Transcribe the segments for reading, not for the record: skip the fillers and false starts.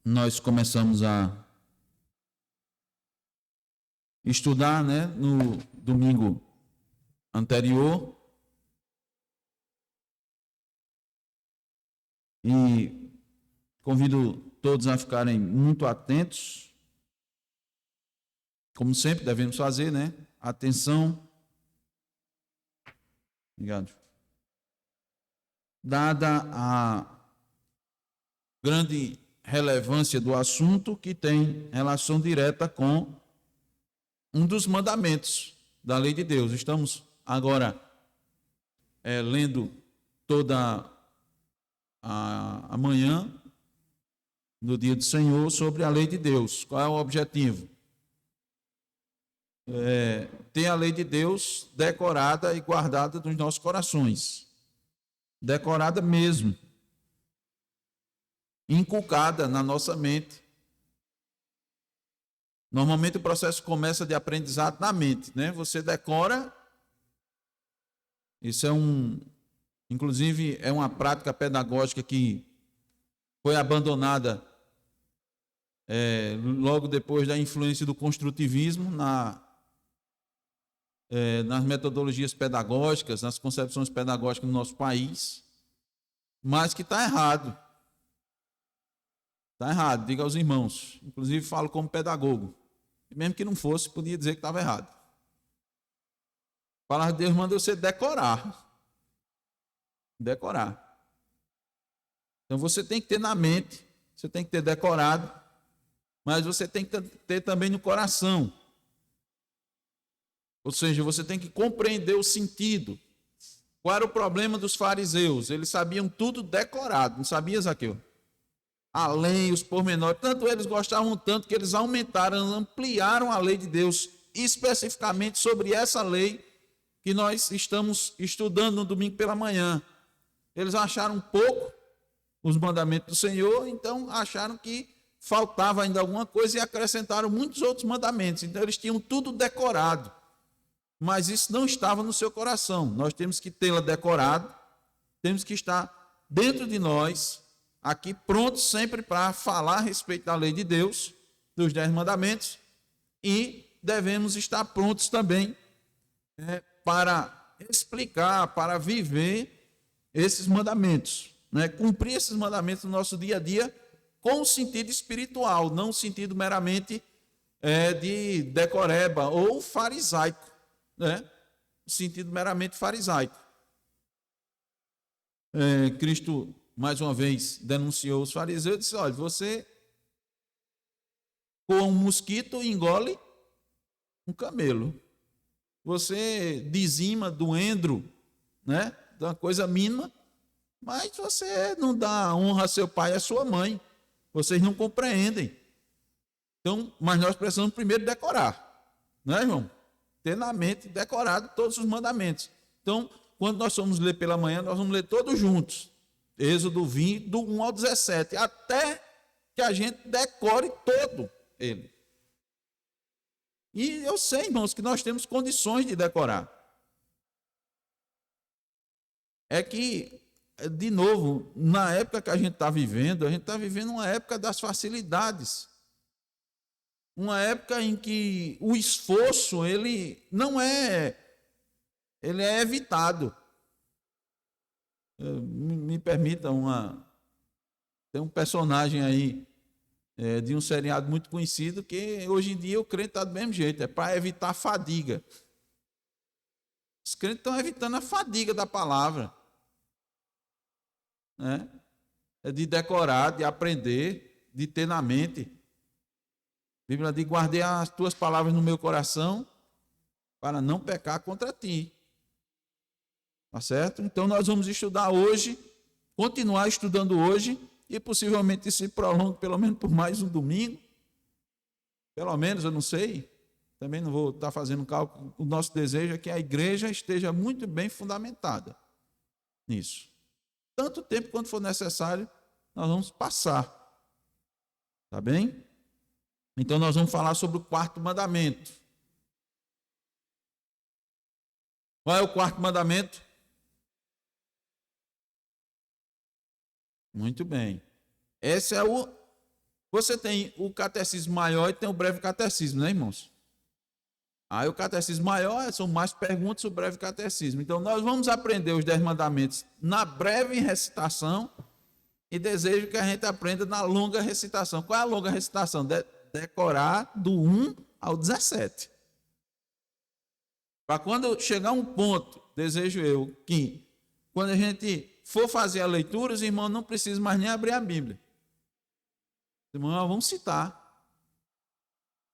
nós começamos a estudar, né, no domingo anterior. E convido todos a ficarem muito atentos, como sempre devemos fazer, né? Atenção. Obrigado. Dada a grande relevância do assunto, que tem relação direta com um dos mandamentos da lei de Deus. Estamos agora lendo toda a manhã, no dia do Senhor, sobre a lei de Deus. Qual é o objetivo? Ter a lei de Deus decorada e guardada nos nossos corações. Decorada mesmo. Inculcada na nossa mente. Normalmente o processo começa de aprendizado na mente, né? Você decora. Isso inclusive, é uma prática pedagógica que foi abandonada logo depois da influência do construtivismo nas metodologias pedagógicas, nas concepções pedagógicas no nosso país, mas que está errado. Está errado, diga aos irmãos. Inclusive falo como pedagogo. Mesmo que não fosse, podia dizer que estava errado. A palavra de Deus manda você decorar. Decorar. Então você tem que ter na mente, você tem que ter decorado, mas você tem que ter também no coração. Ou seja, você tem que compreender o sentido. Qual era o problema dos fariseus? Eles sabiam tudo decorado, não sabia, Zaqueu? Além, os pormenores. Tanto eles gostavam tanto que eles aumentaram, ampliaram a lei de Deus, especificamente sobre essa lei que nós estamos estudando no domingo pela manhã. Eles acharam pouco os mandamentos do Senhor, então acharam que faltava ainda alguma coisa e acrescentaram muitos outros mandamentos. Então eles tinham tudo decorado. Mas isso não estava no seu coração. Nós temos que tê-la decorado, temos que estar dentro de nós, aqui prontos sempre para falar a respeito da lei de Deus, dos 10 mandamentos, e devemos estar prontos também para explicar, para viver esses mandamentos, né? Cumprir esses mandamentos no nosso dia a dia com o sentido espiritual, não o sentido meramente de decoreba ou farisaico, né? O sentido meramente farisaico. Cristo, mais uma vez, denunciou os fariseus e disse: olha, você coa um mosquito e engole um camelo. Você dizima do endro, né? De uma coisa mínima, mas você não dá honra a seu pai e a sua mãe. Vocês não compreendem. Então, mas nós precisamos primeiro decorar, não é, irmão? Ter na mente decorado todos os mandamentos. Então, quando nós vamos ler pela manhã, nós vamos ler todos juntos. Êxodo 20, do 1 ao 17, até que a gente decore todo ele. E eu sei, irmãos, que nós temos condições de decorar. É que, de novo, na época que a gente está vivendo uma época das facilidades. Uma época em que o esforço, ele é evitado. Me permita tem um personagem aí de um seriado muito conhecido que hoje em dia o crente está do mesmo jeito, é para evitar a fadiga. Os crentes estão evitando a fadiga da palavra, né? De decorar, de aprender, de ter na mente. A Bíblia diz: guardei as tuas palavras no meu coração para não pecar contra ti. Tá certo? Então nós vamos estudar hoje, continuar estudando hoje, e possivelmente isso se prolongue pelo menos por mais um domingo. Pelo menos, eu não sei. Também não vou estar fazendo cálculo. O nosso desejo é que a igreja esteja muito bem fundamentada nisso. Tanto tempo quanto for necessário, nós vamos passar. Tá bem? Então nós vamos falar sobre o quarto mandamento. Qual é o quarto mandamento? Muito bem. Esse é Você tem o catecismo maior e tem o breve catecismo, né, irmãos? Aí o catecismo maior são mais perguntas, o breve catecismo. Então nós vamos aprender os 10 mandamentos na breve recitação e desejo que a gente aprenda na longa recitação. Qual é a longa recitação? Decorar do 1 ao 17. Para quando chegar um ponto, desejo eu que quando a gente for fazer a leitura, os irmãos não precisam mais nem abrir a Bíblia. Os irmãos vão citar.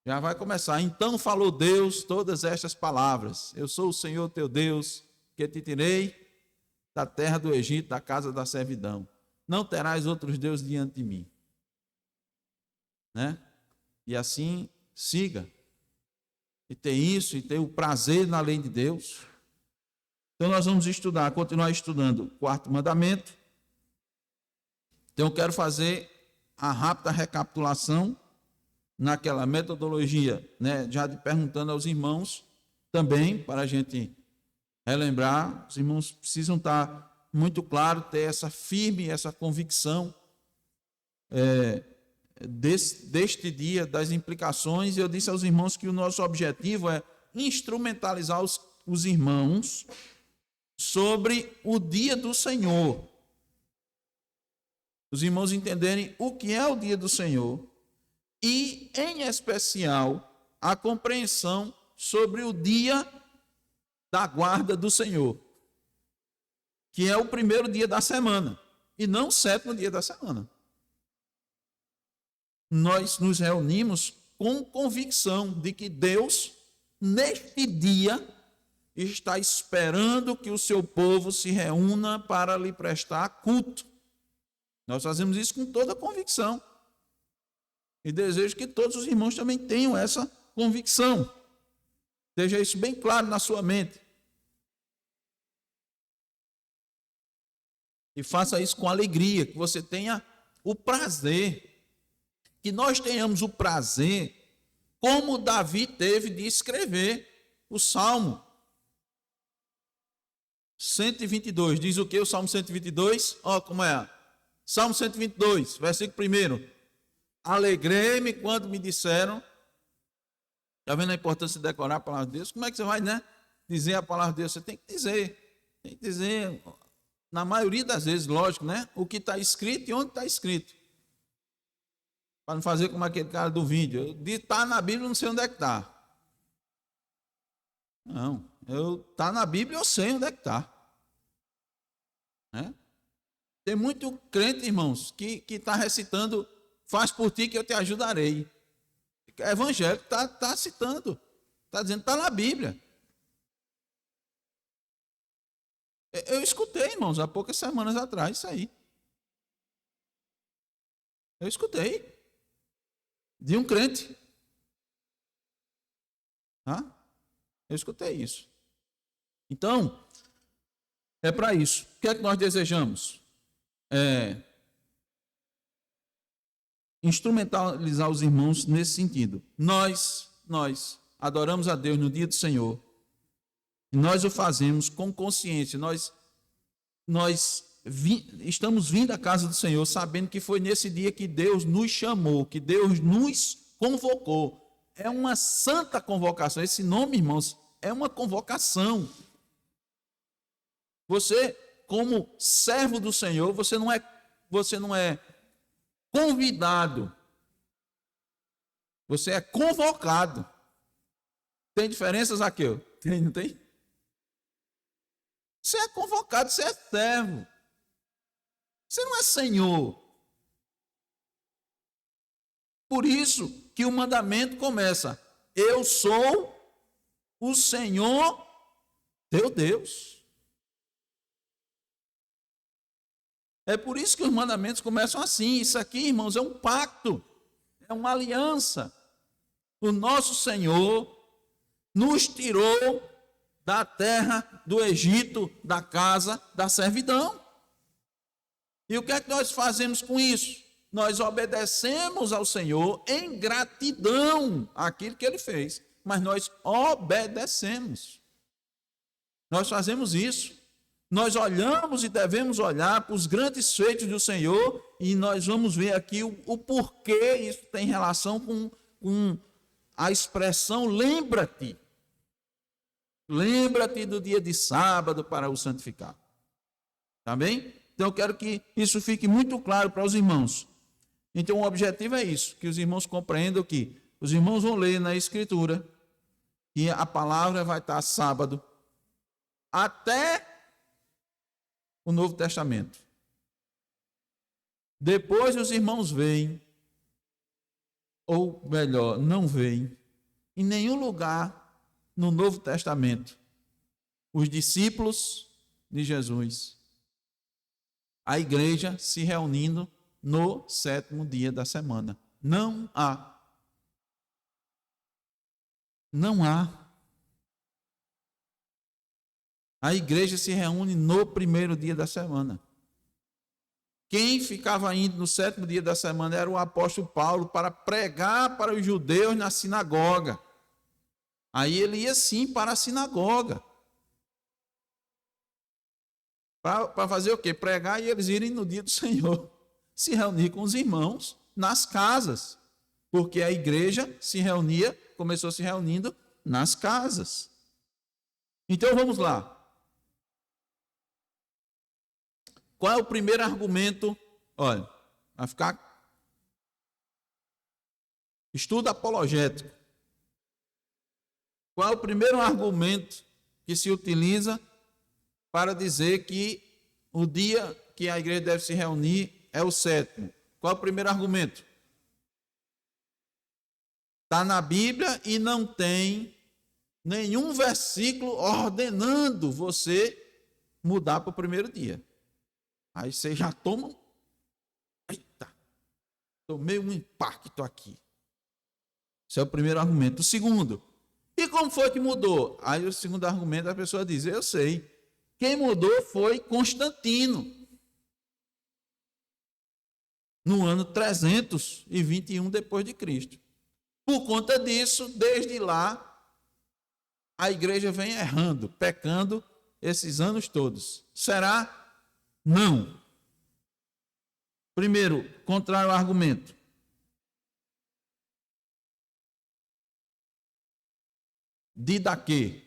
Já vai começar. Então falou Deus todas estas palavras. Eu sou o Senhor teu Deus, que te tirei da terra do Egito, da casa da servidão. Não terás outros deuses diante de mim. Né? E assim siga. E ter isso, e ter o prazer na lei de Deus. Então nós vamos estudar, continuar estudando o 4º mandamento. Então eu quero fazer a rápida recapitulação naquela metodologia, né, já perguntando aos irmãos também, para a gente relembrar. Os irmãos precisam estar muito claro, ter essa firme, essa convicção deste dia, das implicações. E eu disse aos irmãos que o nosso objetivo é instrumentalizar os irmãos sobre o dia do Senhor. Os irmãos entenderem o que é o dia do Senhor e, em especial, a compreensão sobre o dia da guarda do Senhor, que é o primeiro dia da semana e não o 7º dia da semana. Nós nos reunimos com convicção de que Deus, neste dia, está esperando que o seu povo se reúna para lhe prestar culto. Nós fazemos isso com toda a convicção. E desejo que todos os irmãos também tenham essa convicção. Deixa isso bem claro na sua mente. E faça isso com alegria, que você tenha o prazer. Que nós tenhamos o prazer, como Davi teve de escrever o Salmo 122. Diz o que o Salmo 122? Ó, como é? Salmo 122, versículo 1. Alegrei-me quando me disseram. Está vendo a importância de decorar a palavra de Deus? Como é que você vai, né, dizer a palavra de Deus? Você tem que dizer. Tem que dizer, na maioria das vezes, lógico, né? O que está escrito e onde está escrito. Para não fazer como aquele cara do vídeo. Está na Bíblia, não sei onde é que está. Não, está na Bíblia, eu sei onde é que está. Né? Tem muito crente, irmãos, que está recitando, faz por ti que eu te ajudarei. Evangélico está citando, está dizendo, está na Bíblia. Eu escutei, irmãos, há poucas semanas atrás, isso aí. Eu escutei. De um crente. Eu escutei isso. Então, é para isso. O que é que nós desejamos? Instrumentalizar os irmãos nesse sentido. Nós adoramos a Deus no dia do Senhor. E nós o fazemos com consciência. Estamos vindo à casa do Senhor sabendo que foi nesse dia que Deus nos chamou, que Deus nos convocou. É uma santa convocação. Esse nome, irmãos, é uma convocação. Você, como servo do Senhor, você não é convidado. Você é convocado. Tem diferença, Zaqueu? Tem, não tem? Você é convocado, você é servo. Você não é senhor. Por isso que o mandamento começa: eu sou o Senhor teu Deus. É por isso que os mandamentos começam assim. Isso aqui, irmãos, é um pacto, é uma aliança. O nosso Senhor nos tirou da terra do Egito, da casa da servidão. E o que é que nós fazemos com isso? Nós obedecemos ao Senhor em gratidão àquilo que Ele fez. Mas nós obedecemos. Nós fazemos isso. Nós olhamos e devemos olhar para os grandes feitos do Senhor e nós vamos ver aqui o porquê isso tem relação com a expressão lembra-te. Lembra-te do dia de sábado para o santificar. Tá bem? Então eu quero que isso fique muito claro para os irmãos. Então o objetivo é isso, que os irmãos compreendam que os irmãos vão ler na Escritura que a palavra vai estar sábado até o Novo Testamento. Depois os irmãos veem, ou melhor, não veem, em nenhum lugar no Novo Testamento, os discípulos de Jesus, a igreja se reunindo no 7º dia da semana. Não há. Não há. A igreja se reúne no 1º dia da semana. Quem ficava indo no 7º dia da semana era o apóstolo Paulo para pregar para os judeus na sinagoga. Aí ele ia sim para a sinagoga. Para fazer o quê? Pregar e eles irem no dia do Senhor. Se reunir com os irmãos nas casas. Porque a igreja começou se reunindo nas casas. Então vamos lá. Qual é o primeiro argumento? Olha, vai ficar. Estudo apologético. Qual é o primeiro argumento que se utiliza para dizer que o dia que a igreja deve se reunir é o 7º? Qual é o primeiro argumento? Está na Bíblia e não tem nenhum versículo ordenando você mudar para o 1º dia. Aí você já toma. Eita, tomei um impacto aqui. Esse é o primeiro argumento. O segundo, e como foi que mudou? Aí o segundo argumento, a pessoa diz, eu sei. Quem mudou foi Constantino. No ano 321 depois de Cristo. Por conta disso, desde lá, a igreja vem errando, pecando esses anos todos. Será? Não. Primeiro, contrário ao argumento. Didaquê.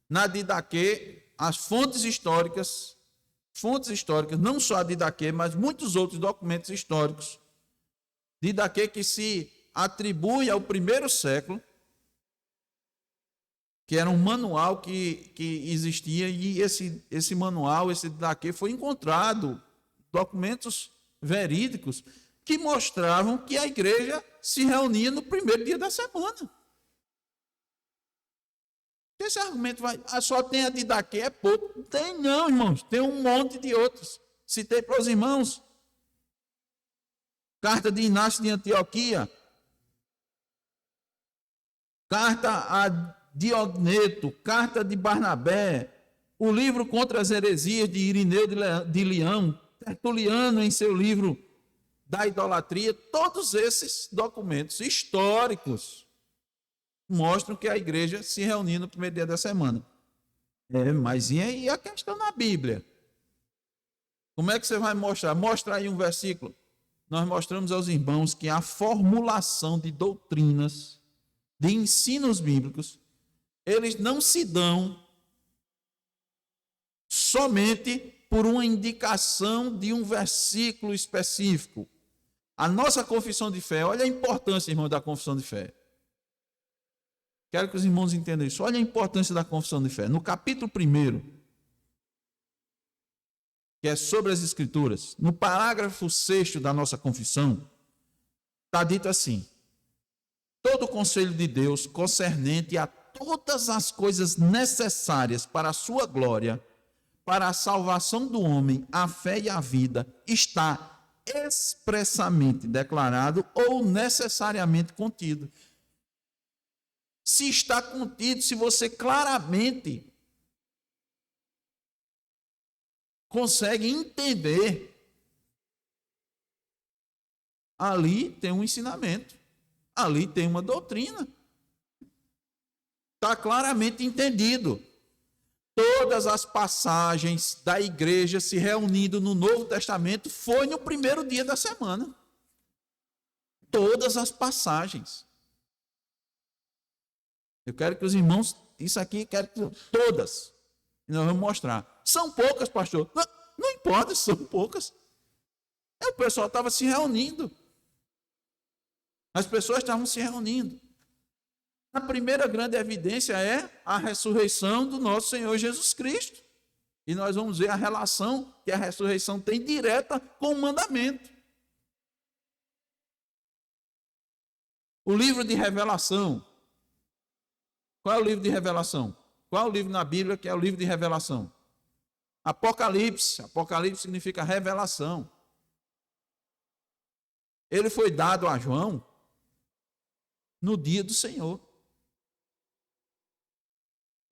Na Didaquê, as fontes históricas, não só a Didaquê, mas muitos outros documentos históricos, Didaquê que se atribui ao 1º século, que era um manual que existia, e esse manual, esse Didaquê, foi encontrado, documentos verídicos, que mostravam que a igreja se reunia no 1º dia da semana. Esse argumento só tem a Didaquê, é pouco. Não tem não, irmãos, tem um monte de outros. Citei para os irmãos. Carta de Inácio de Antioquia, carta a Diogneto, carta de Barnabé, o livro contra as heresias de Irineu de Leão, Tertuliano em seu livro da idolatria, todos esses documentos históricos mostram que a igreja se reunia no 1º dia da semana. Mas e aí a questão na Bíblia? Como é que você vai mostrar? Mostra aí um versículo. Nós mostramos aos irmãos que a formulação de doutrinas, de ensinos bíblicos, eles não se dão somente por uma indicação de um versículo específico. A nossa confissão de fé, olha a importância, irmão, da confissão de fé. Quero que os irmãos entendam isso. Olha a importância da confissão de fé. No capítulo 1, que é sobre as Escrituras, no parágrafo 6º da nossa confissão, está dito assim: todo o conselho de Deus concernente a todas as coisas necessárias para a sua glória, para a salvação do homem, a fé e a vida, está expressamente declarado ou necessariamente contido. Se está contido, se você claramente consegue entender, ali tem um ensinamento, ali tem uma doutrina. Está claramente entendido. todas as passagens da igreja se reunindo no Novo Testamento foi no primeiro dia da semana. Todas as passagens. Eu quero que os irmãos, isso aqui, quero que todas. E nós vamos mostrar. São poucas, pastor. Não importa se são poucas. O pessoal estava se reunindo. As pessoas estavam se reunindo. A primeira grande evidência é a ressurreição do nosso Senhor Jesus Cristo. E nós vamos ver a relação que a ressurreição tem direta com o mandamento. O livro de Revelação. Qual é o livro de Revelação? Qual é o livro na Bíblia que é o livro de Revelação? Apocalipse. Apocalipse significa revelação. Ele foi dado a João no dia do Senhor.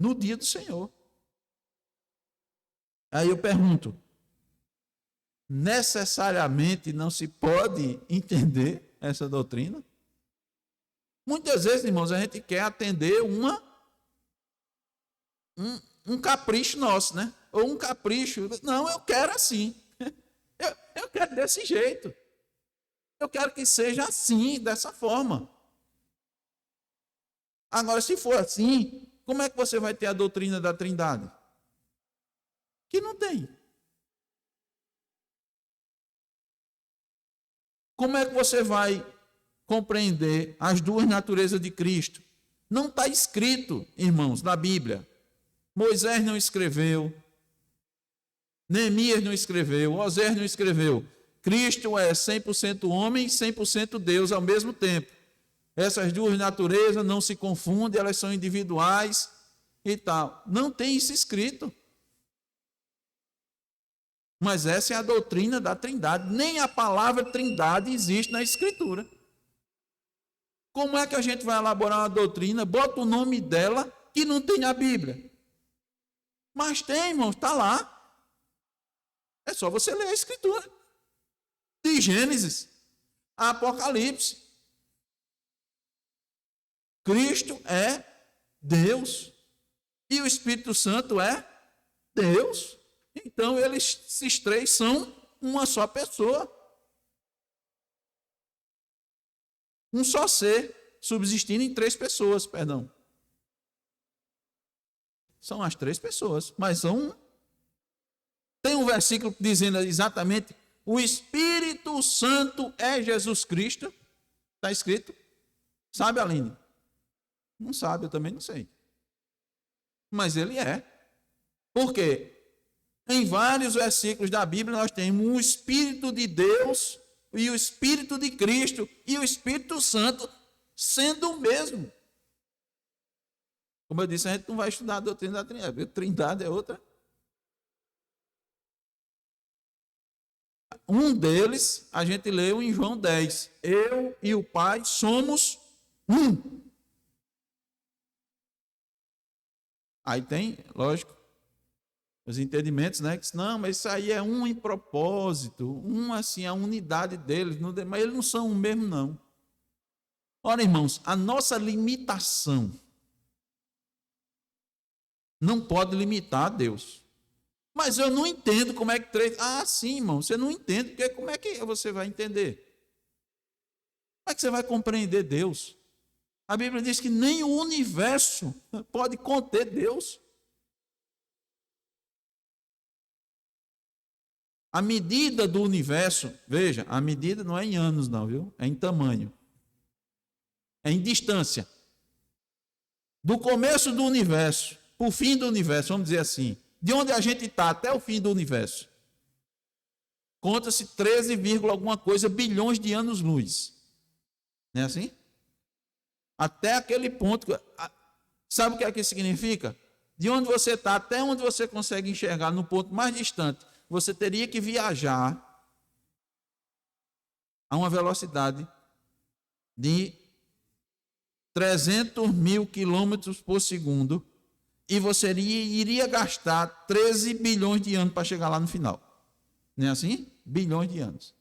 No dia do Senhor. Aí eu pergunto, necessariamente não se pode entender essa doutrina? Muitas vezes, irmãos, a gente quer atender um capricho nosso, né? Ou um capricho. Não, eu quero assim. Eu quero desse jeito. Eu quero que seja assim, dessa forma. Agora, se for assim, como é que você vai ter a doutrina da Trindade? Que não tem. Como é que você vai compreender as duas naturezas de Cristo? Não está escrito, irmãos, na Bíblia. Moisés não escreveu, Neemias não escreveu, Osés não escreveu. Cristo é 100% homem e 100% Deus ao mesmo tempo. Essas duas naturezas não se confundem, elas são individuais e tal. Não tem isso escrito. Mas essa é a doutrina da Trindade. Nem a palavra Trindade existe na Escritura. Como é que a gente vai elaborar uma doutrina, bota o nome dela que não tem na Bíblia? Mas tem, irmãos, está lá. É só você ler a Escritura. De Gênesis a Apocalipse. Cristo é Deus. E o Espírito Santo é Deus. Então, esses três são uma só pessoa. Um só ser, subsistindo em três pessoas, perdão. São as três pessoas, mas são um. Tem um versículo dizendo exatamente: o Espírito Santo é Jesus Cristo. Está escrito? Sabe, Aline? Não sabe, eu também não sei. Mas ele é. Por quê? Em vários versículos da Bíblia nós temos o Espírito de Deus e o Espírito de Cristo e o Espírito Santo sendo o mesmo. Como eu disse, a gente não vai estudar a doutrina da Trindade. A Trindade é outra. Um deles, a gente leu em João 10. Eu e o Pai somos um. Aí tem, lógico, os entendimentos, né? Que diz, não, mas isso aí é um em propósito. Um, assim, a unidade deles. Mas eles não são um mesmo, não. Ora, irmãos, a nossa limitação não pode limitar a Deus. Mas eu não entendo como é que três... Ah, sim, irmão, você não entende, porque como é que você vai entender? Como é que você vai compreender Deus? A Bíblia diz que nem o universo pode conter Deus. A medida do universo, veja, a medida não é em anos não, viu? É em tamanho. É em distância. Do começo do universo para o fim do universo, vamos dizer assim, de onde a gente está até o fim do universo, conta-se 13, alguma coisa bilhões de anos-luz. Não é assim? Até aquele ponto. Sabe o que é que significa? De onde você está até onde você consegue enxergar no ponto mais distante, você teria que viajar a uma velocidade de 300 mil quilômetros por segundo e você iria gastar 13 bilhões de anos para chegar lá no final. Não é assim? Bilhões de anos.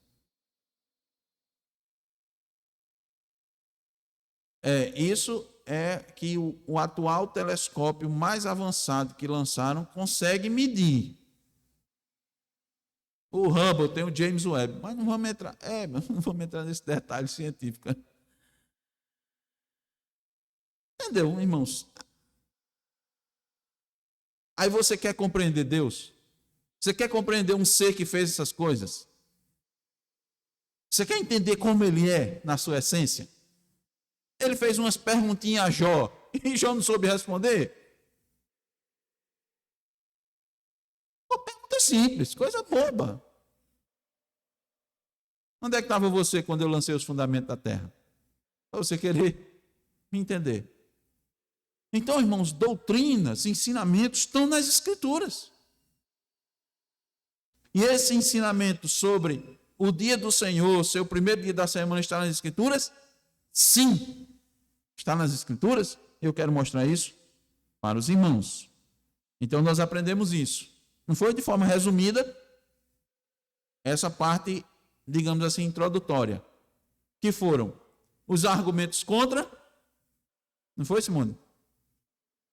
Isso é que o atual telescópio mais avançado que lançaram consegue medir. O Hubble tem o James Webb, mas não vamos entrar nesse detalhe científico. Entendeu, irmãos? Aí você quer compreender Deus? Você quer compreender um ser que fez essas coisas? Você quer entender como ele é na sua essência? Ele fez umas perguntinhas a Jó e Jó não soube responder. Uma pergunta simples, coisa boba. Onde é que estava você quando eu lancei os fundamentos da terra? Para você querer me entender. Então, irmãos, doutrinas, ensinamentos estão nas Escrituras. E esse ensinamento sobre o dia do Senhor, ser o primeiro dia da semana, está nas Escrituras? Sim, está nas Escrituras. Eu quero mostrar isso para os irmãos. Então, nós aprendemos isso. Não foi de forma resumida essa parte, digamos assim, introdutória, que foram os argumentos contra, não foi, Simone?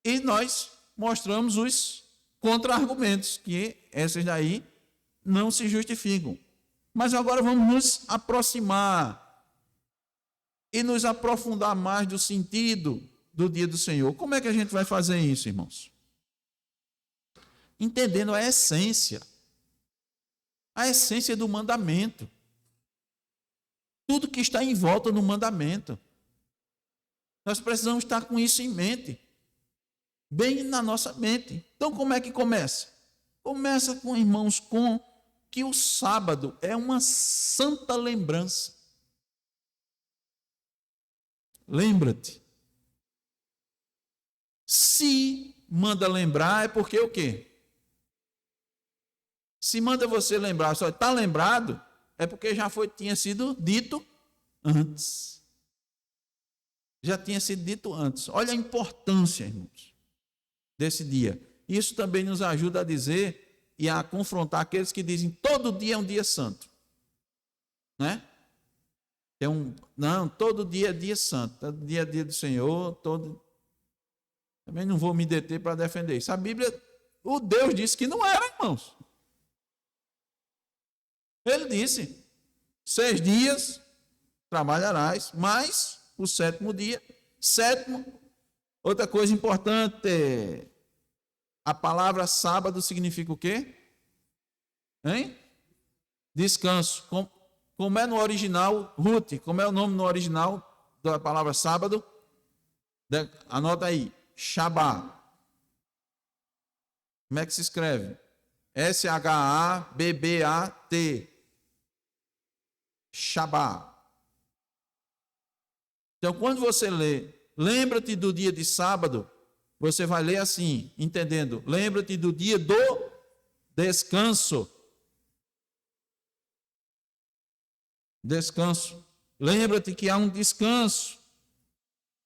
E nós mostramos os contra-argumentos, que esses daí não se justificam. Mas agora vamos nos aproximar e nos aprofundar mais do sentido do dia do Senhor. Como é que a gente vai fazer isso, irmãos? Entendendo a essência do mandamento. Tudo que está em volta do mandamento. Nós precisamos estar com isso em mente. Bem na nossa mente. Então, como é que começa? Começa com, irmãos, com que o sábado é uma santa lembrança. Lembra-te. Se manda lembrar, é porque o quê? Se manda você lembrar, só está lembrado, é porque tinha sido dito antes. Já tinha sido dito antes. Olha a importância, irmãos, desse dia. Isso também nos ajuda a dizer e a confrontar aqueles que dizem todo dia é um dia santo. Né? Não, todo dia é dia santo, todo dia é dia do Senhor, Também não vou me deter para defender isso. A Bíblia, o Deus disse que não era, irmãos. Ele disse, 6 dias trabalharás, mas o 7º dia, outra coisa importante, a palavra sábado significa o quê? Hein? Descanso. Como é no original, Ruth, como é o nome no original da palavra sábado? Anota aí, Shabbat. Como é que se escreve? S-H-A-B-B-A-T. Shabbat. Então, quando você lê, lembra-te do dia de sábado, você vai ler assim, entendendo, lembra-te do dia do descanso. Descanso. Lembra-te que há um descanso.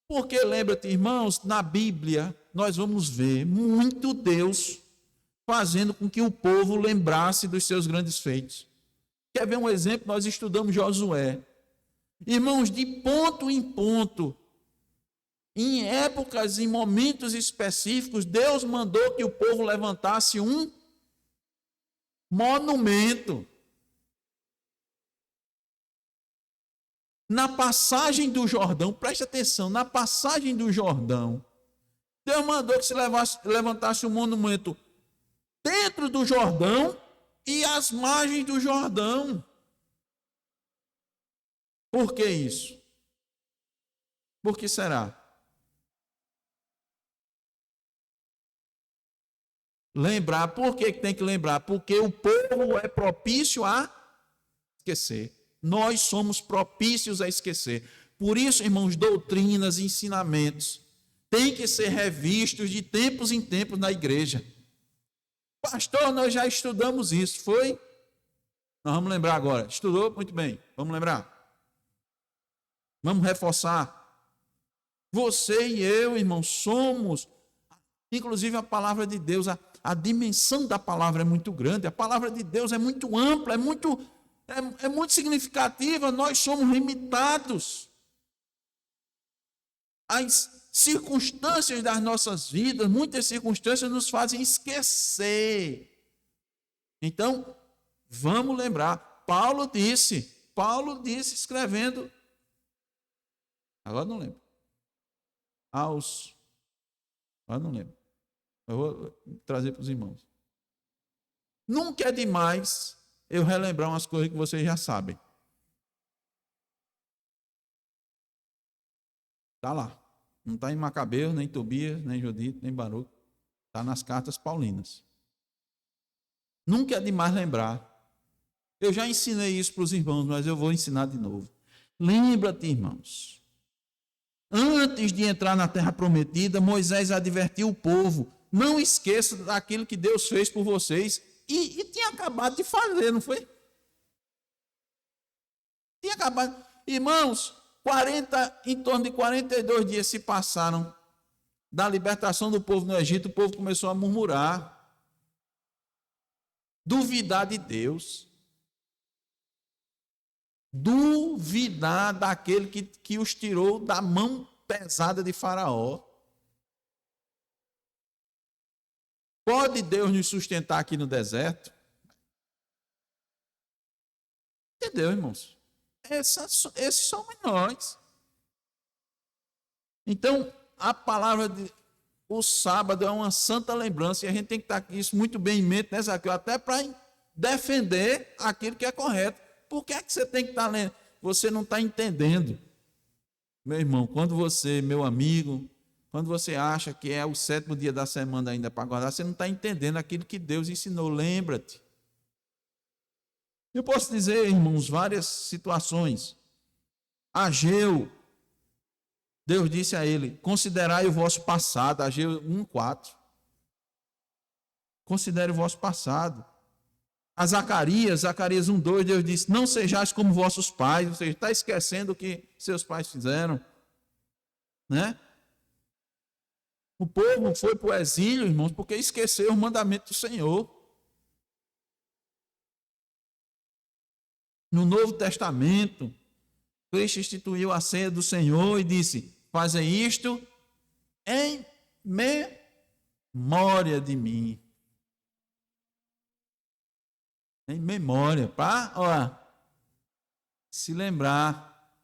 Porque lembra-te, irmãos, na Bíblia, nós vamos ver muito Deus fazendo com que o povo lembrasse dos seus grandes feitos. Quer ver um exemplo? Nós estudamos Josué. Irmãos, de ponto em ponto, em épocas, em momentos específicos, Deus mandou que o povo levantasse um monumento. Na passagem do Jordão, preste atenção, na passagem do Jordão, Deus mandou que se levantasse um monumento dentro do Jordão e às margens do Jordão. Por que isso? Por que será? Lembrar, por que tem que lembrar? Porque o povo é propício a esquecer. Nós somos propícios a esquecer. Por isso, irmãos, doutrinas, ensinamentos têm que ser revistos de tempos em tempos na igreja. Pastor, nós já estudamos isso, foi? Nós vamos lembrar agora. Estudou? Muito bem, vamos lembrar. Vamos reforçar. Você e eu, irmãos, somos, inclusive a palavra de Deus, a dimensão da palavra é muito grande, a palavra de Deus é muito ampla, é muito significativa, nós somos limitados a circunstâncias das nossas vidas, muitas circunstâncias nos fazem esquecer. Então, vamos lembrar, Paulo disse escrevendo, agora não lembro, agora não lembro, eu vou trazer para os irmãos. Nunca é demais eu relembrar umas coisas que vocês já sabem. Está lá. Não está em Macabeus, nem Tobias, nem Judite, nem Baruque. Está nas cartas paulinas. Nunca é demais lembrar. Eu já ensinei isso para os irmãos, mas eu vou ensinar de novo. Lembra-te, irmãos. Antes de entrar na terra prometida, Moisés advertiu o povo. Não esqueça daquilo que Deus fez por vocês. E tinha acabado de fazer, não foi? Tinha acabado. Irmãos, em torno de 42 dias se passaram da libertação do povo no Egito. O povo começou a murmurar, duvidar de Deus, duvidar daquele que os tirou da mão pesada de Faraó. Pode Deus nos sustentar aqui no deserto? Entendeu, irmãos? Esses somos nós. Então, a palavra o sábado é uma santa lembrança, e a gente tem que estar com isso muito bem em mente, né, Zaqueu? Até para defender aquilo que é correto. Por que é que você tem que estar lendo? Você não está entendendo. Meu irmão, quando você, meu amigo, quando você acha que é o 7º dia da semana ainda para guardar, você não está entendendo aquilo que Deus ensinou. Lembra-te. Eu posso dizer, irmãos, várias situações. Ageu, Deus disse a ele, considerai o vosso passado. Ageu 1:4. Considere o vosso passado. A Zacarias 1:2, Deus disse, não sejais como vossos pais. Ou seja, está esquecendo o que seus pais fizeram. Né? O povo foi para o exílio, irmãos, porque esqueceu o mandamento do Senhor. No Novo Testamento, Cristo instituiu a ceia do Senhor e disse, fazei isto em memória de mim. Em memória, para se lembrar.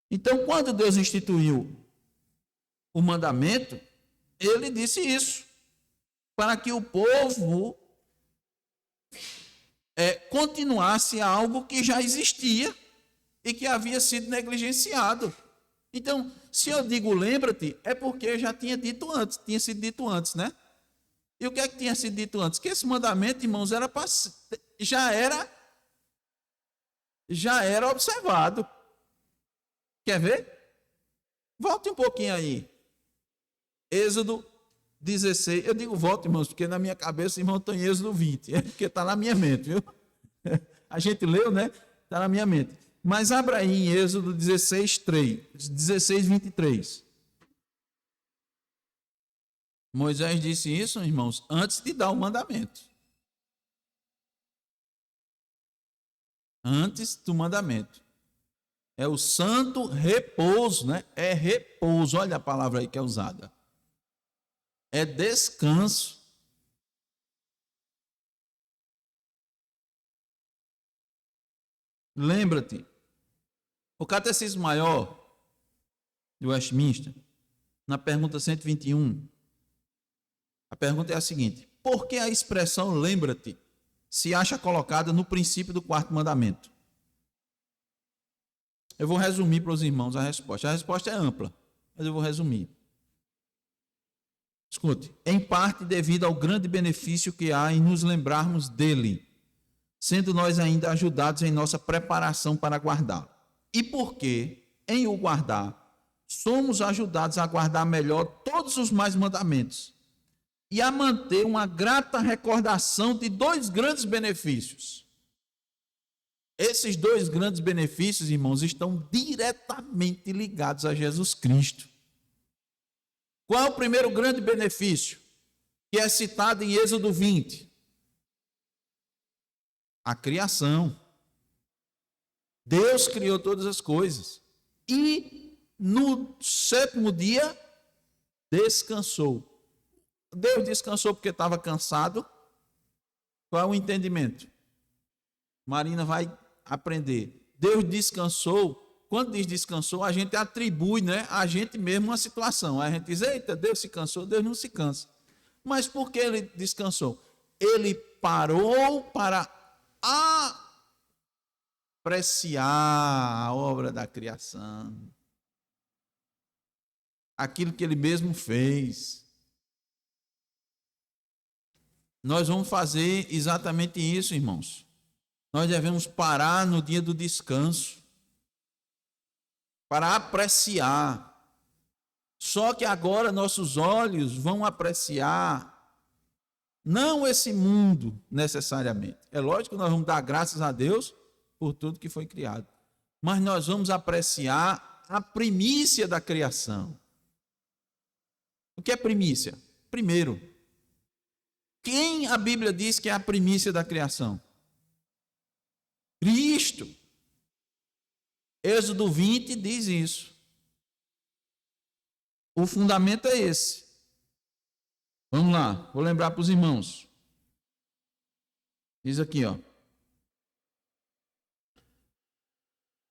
Então, quando Deus instituiu o mandamento, ele disse isso, para que o povo continuasse algo que já existia e que havia sido negligenciado. Então, se eu digo lembra-te, é porque já tinha sido dito antes, né? E o que é que tinha sido dito antes? Que esse mandamento, irmãos, já era observado. Quer ver? Volte um pouquinho aí. Êxodo 16. Eu digo volte, irmãos, porque na minha cabeça, irmão, estou em Êxodo 20. É porque está na minha mente, viu? A gente leu, né? Está na minha mente. Mas abra aí em Êxodo 16, 23. Moisés disse isso, irmãos, antes de dar o mandamento. Antes do mandamento. É o santo repouso, né? É repouso. Olha a palavra aí que é usada. É descanso. Lembra-te, o Catecismo Maior de Westminster, na pergunta 121, a pergunta é a seguinte: por que a expressão lembra-te se acha colocada no princípio do 4º mandamento? Eu vou resumir para os irmãos a resposta. A resposta é ampla, mas eu vou resumir. Escute, em parte devido ao grande benefício que há em nos lembrarmos dele, sendo nós ainda ajudados em nossa preparação para guardá-lo. E porque, em o guardar, somos ajudados a guardar melhor todos os mais mandamentos e a manter uma grata recordação de 2 grandes benefícios. Esses 2 grandes benefícios, irmãos, estão diretamente ligados a Jesus Cristo. Qual é o primeiro grande benefício que é citado em Êxodo 20? A criação. Deus criou todas as coisas. E no sétimo dia, descansou. Deus descansou porque estava cansado. Qual é o entendimento? Marina vai aprender. Deus descansou. Quando diz descansou, a gente atribui, né, a gente mesmo uma situação. A gente diz, eita, Deus se cansou. Deus não se cansa. Mas por que ele descansou? Ele parou para apreciar a obra da criação. Aquilo que ele mesmo fez. Nós vamos fazer exatamente isso, irmãos. Nós devemos parar no dia do descanso para apreciar. Só que agora nossos olhos vão apreciar não esse mundo necessariamente. É lógico que nós vamos dar graças a Deus por tudo que foi criado. Mas nós vamos apreciar a primícia da criação. O que é primícia? Primeiro, quem a Bíblia diz que é a primícia da criação? Cristo. Êxodo 20 diz isso. O fundamento é esse. Vamos lá, vou lembrar para os irmãos. Diz aqui, ó.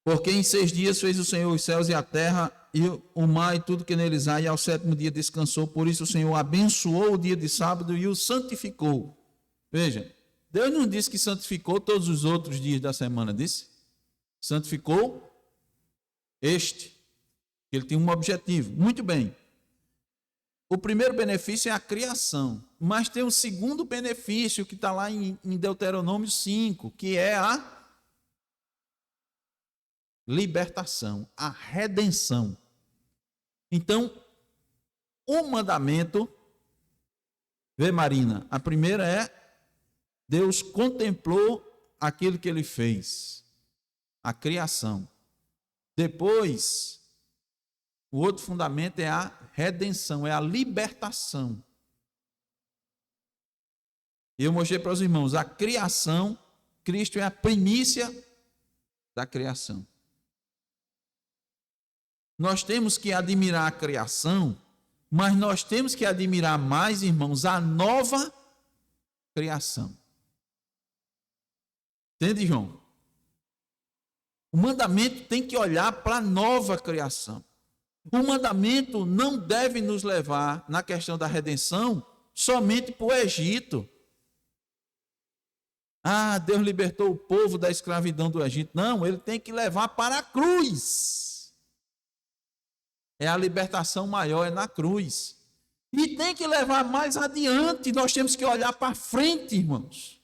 Porque em 6 dias fez o Senhor os céus e a terra, e o mar e tudo que neles há, e ao sétimo dia descansou. Por isso o Senhor abençoou o dia de sábado e o santificou. Veja, Deus não disse que santificou todos os outros dias da semana, disse? Santificou este. Ele tem um objetivo. Muito bem. O primeiro benefício é a criação. Mas tem um segundo benefício que está lá em Deuteronômio 5, que é a libertação, a redenção. Então, o mandamento, vê Marina, a primeira é Deus contemplou aquilo que ele fez, a criação. Depois, o outro fundamento é a redenção, é a libertação. Eu mostrei para os irmãos, a criação, Cristo é a primícia da criação. Nós temos que admirar a criação, mas nós temos que admirar mais, irmãos, a nova criação. Entende, João? O mandamento tem que olhar para a nova criação. O mandamento não deve nos levar, na questão da redenção, somente para o Egito. Ah, Deus libertou o povo da escravidão do Egito. Não, ele tem que levar para a cruz. É a libertação maior, é na cruz. E tem que levar mais adiante, nós temos que olhar para frente, irmãos.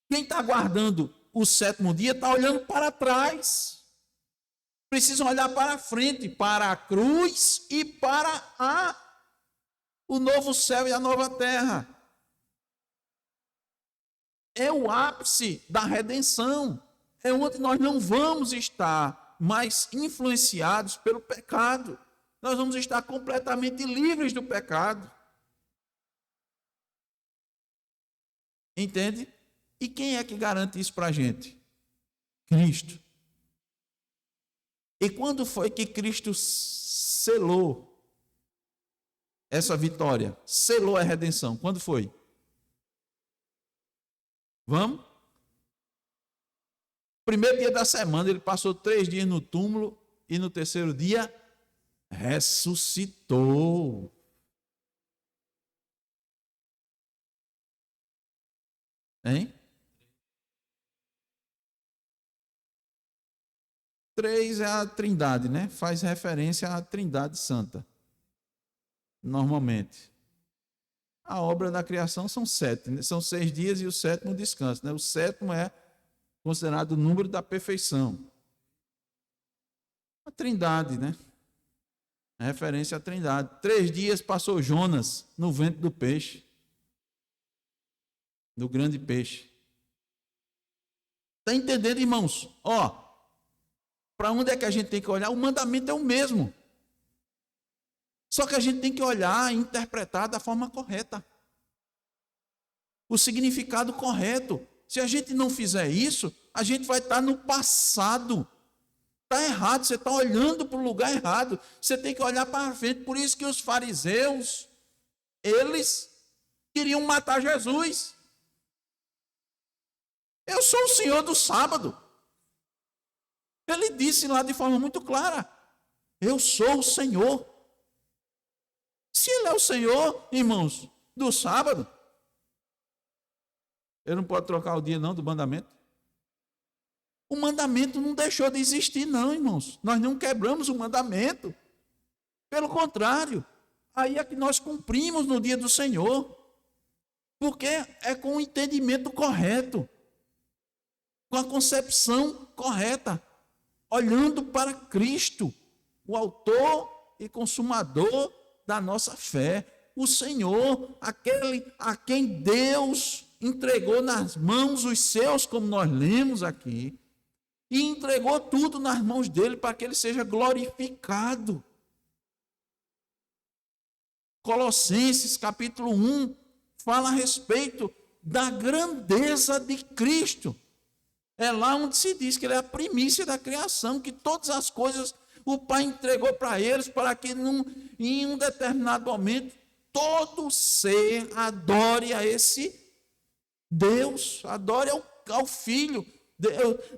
Quem está guardando o sétimo dia está olhando para trás. Precisam olhar para frente, para a cruz e para o novo céu e a nova terra. É o ápice da redenção. É onde nós não vamos estar mais influenciados pelo pecado. Nós vamos estar completamente livres do pecado. Entende? E quem é que garante isso para a gente? Cristo. E quando foi que Cristo selou essa vitória? Selou a redenção. Quando foi? Vamos? Primeiro dia da semana, ele passou 3 dias no túmulo e no terceiro dia ressuscitou. Hein? 3 é a Trindade, né? Faz referência à Trindade Santa. Normalmente. A obra da criação são 7, né? São 6 dias e o sétimo descanso, né? O sétimo é considerado o número da perfeição. A Trindade, né? É referência à Trindade. 3 dias passou Jonas no ventre do peixe. Do grande peixe. Está entendendo, irmãos? Ó, para onde é que a gente tem que olhar? O mandamento é o mesmo. Só que a gente tem que olhar e interpretar da forma correta. O significado correto. Se a gente não fizer isso, a gente vai estar no passado. Está errado, você está olhando para o lugar errado. Você tem que olhar para frente. Por isso que os fariseus, eles queriam matar Jesus. Eu sou o Senhor do sábado. Ele disse lá de forma muito clara: eu sou o Senhor. Se ele é o Senhor, irmãos, do sábado, ele não pode trocar o dia não do mandamento. O mandamento não deixou de existir não, irmãos. Nós não quebramos o mandamento. Pelo contrário, aí é que nós cumprimos no dia do Senhor. Porque é com o entendimento correto, com a concepção correta, olhando para Cristo, o autor e consumador da nossa fé, o Senhor, aquele a quem Deus entregou nas mãos os seus, como nós lemos aqui, e entregou tudo nas mãos dele para que ele seja glorificado. Colossenses capítulo 1 fala a respeito da grandeza de Cristo. É lá onde se diz que ele é a primícia da criação, que todas as coisas o Pai entregou para eles, para que em um determinado momento todo ser adore a esse Deus, adore ao Filho.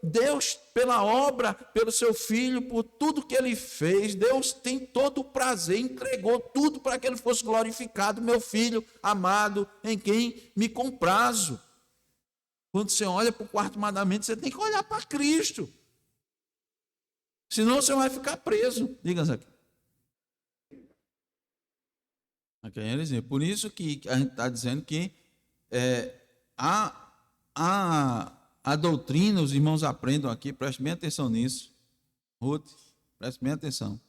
Deus, pela obra, pelo seu Filho, por tudo que ele fez, Deus tem todo o prazer, entregou tudo para que ele fosse glorificado, meu Filho amado, em quem me comprazo. Quando você olha para o quarto mandamento, você tem que olhar para Cristo. Senão você vai ficar preso. Diga aqui. Por isso que a gente está dizendo que a doutrina, os irmãos aprendam aqui, prestem bem atenção nisso. Ruth, preste bem atenção.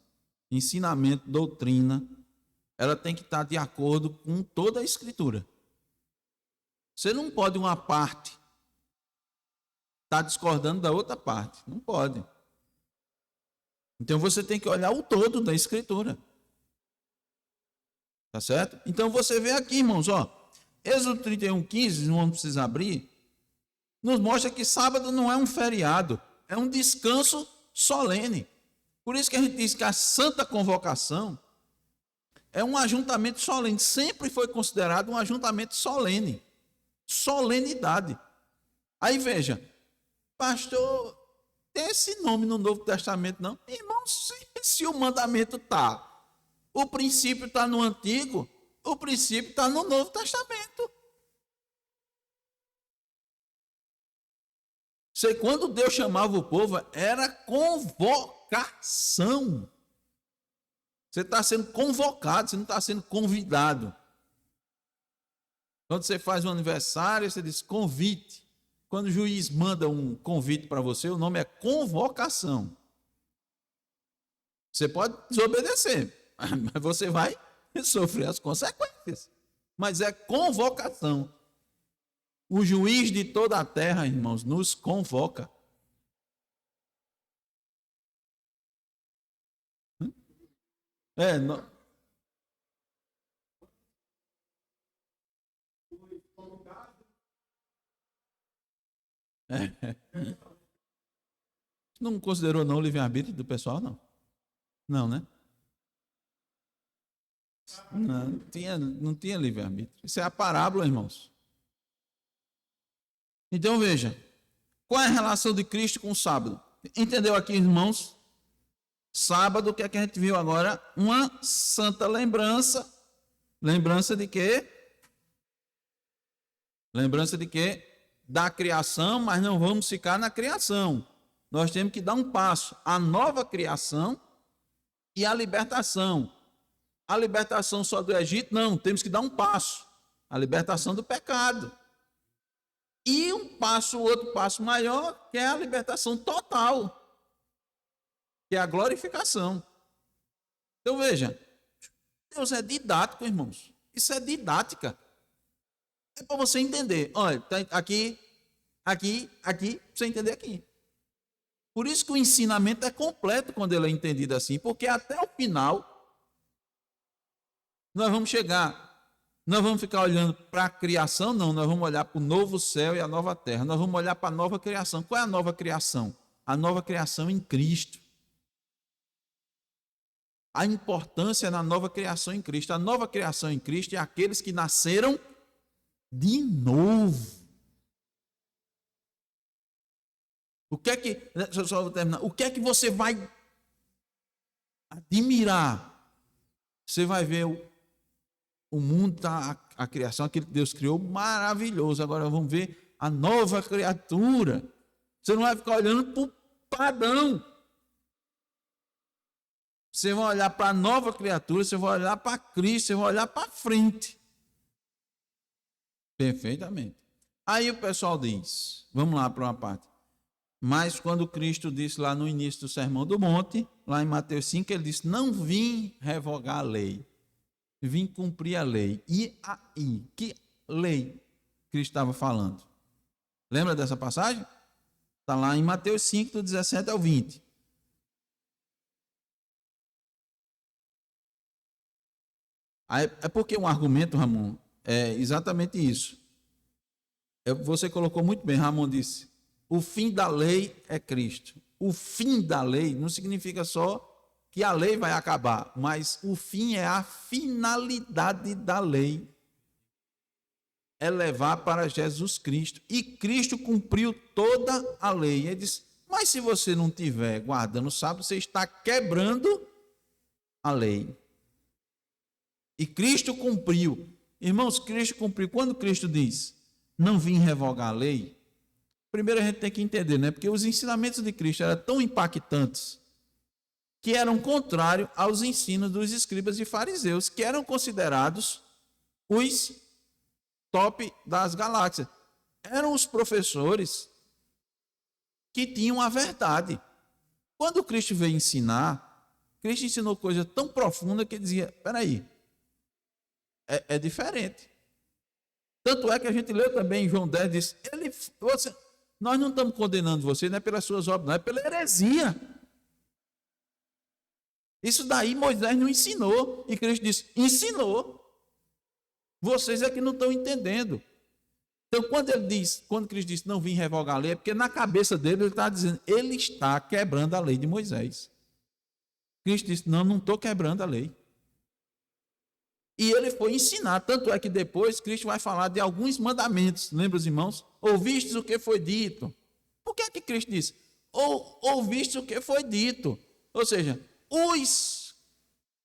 Ensinamento, doutrina, ela tem que estar de acordo com toda a Escritura. Você não pode uma parte estar discordando da outra parte. Não pode. Então você tem que olhar o todo da Escritura. Tá certo? Então você vê aqui, irmãos, ó. Êxodo 31:15, não vamos precisar abrir, nos mostra que sábado não é um feriado, é um descanso solene. Por isso que a gente diz que a Santa Convocação é um ajuntamento solene, sempre foi considerado um ajuntamento solene, solenidade. Aí veja, pastor, tem esse nome no Novo Testamento não? Irmão, se o mandamento está, o princípio está no Antigo, o princípio está no Novo Testamento. Quando Deus chamava o povo, era convocação. Você está sendo convocado, você não está sendo convidado. Quando você faz um aniversário, você diz convite. Quando o juiz manda um convite para você, o nome é convocação. Você pode desobedecer, mas você vai sofrer as consequências. Mas é convocação. O juiz de toda a terra, irmãos, nos convoca. Não. Não considerou não o livre-arbítrio do pessoal, não? Não, né? Não tinha livre-arbítrio. Isso é a parábola, irmãos. Então veja, qual é a relação de Cristo com o sábado? Entendeu aqui, irmãos? Sábado, o que é que a gente viu agora? Uma santa lembrança. Lembrança de quê? Lembrança de quê? Da criação, mas não vamos ficar na criação. Nós temos que dar um passo. A nova criação e a libertação. A libertação só do Egito? Não, temos que dar um passo. A libertação do pecado. E outro passo maior, que é a libertação total, que é a glorificação. Então veja, Deus é didático, irmãos. Isso é didática. É para você entender. Olha, tá aqui, para você entender aqui. Por isso que o ensinamento é completo quando ele é entendido assim, porque até o final nós vamos chegar. Nós vamos ficar olhando para a criação? Não, nós vamos olhar para o novo céu e a nova terra. Nós vamos olhar para a nova criação. Qual é a nova criação? A nova criação em Cristo. a importância na nova criação em Cristo. A nova criação em Cristo é aqueles que nasceram de novo. O que é que, deixa eu só terminar, o que é que você vai admirar? Você vai ver o mundo, a criação, aquilo que Deus criou, maravilhoso. Agora vamos ver a nova criatura. Você não vai ficar olhando para o padrão. Você vai olhar para a nova criatura, você vai olhar para Cristo, você vai olhar para frente. Perfeitamente. Aí o pessoal diz, vamos lá para uma parte. Mas quando Cristo disse lá no início do Sermão do Monte, lá em Mateus 5, ele disse, não vim revogar a lei, vim cumprir a lei. E aí, que lei Cristo estava falando? Lembra dessa passagem? Está lá em Mateus 5, do 17 ao 20. É porque um argumento, Ramon, é exatamente isso. Você colocou muito bem, Ramon disse, o fim da lei é Cristo. O fim da lei não significa só que a lei vai acabar, mas o fim é a finalidade da lei. É levar para Jesus Cristo. E Cristo cumpriu toda a lei. Ele disse, mas se você não estiver guardando o sábado, você está quebrando a lei. E Cristo cumpriu. Irmãos, Cristo cumpriu. Quando Cristo diz, não vim revogar a lei, primeiro a gente tem que entender, né? Porque os ensinamentos de Cristo eram tão impactantes que eram contrários aos ensinos dos escribas e fariseus, que eram considerados os top das galáxias. Eram os professores que tinham a verdade. Quando Cristo veio ensinar, Cristo ensinou coisa tão profunda que dizia, espera aí, é diferente. Tanto é que a gente leu também em João 10, diz, nós não estamos condenando você, não é pelas suas obras, não, é pela heresia. Isso daí Moisés não ensinou. E Cristo disse, ensinou. Vocês é que não estão entendendo. Então, quando Cristo disse, não vim revogar a lei, é porque na cabeça dele ele está dizendo, ele está quebrando a lei de Moisés. Cristo disse, não estou quebrando a lei. E ele foi ensinar, tanto é que depois Cristo vai falar de alguns mandamentos. Lembra, os irmãos? Ouvistes o que foi dito. Por que Cristo disse? Ouvistes o que foi dito. Ou seja, os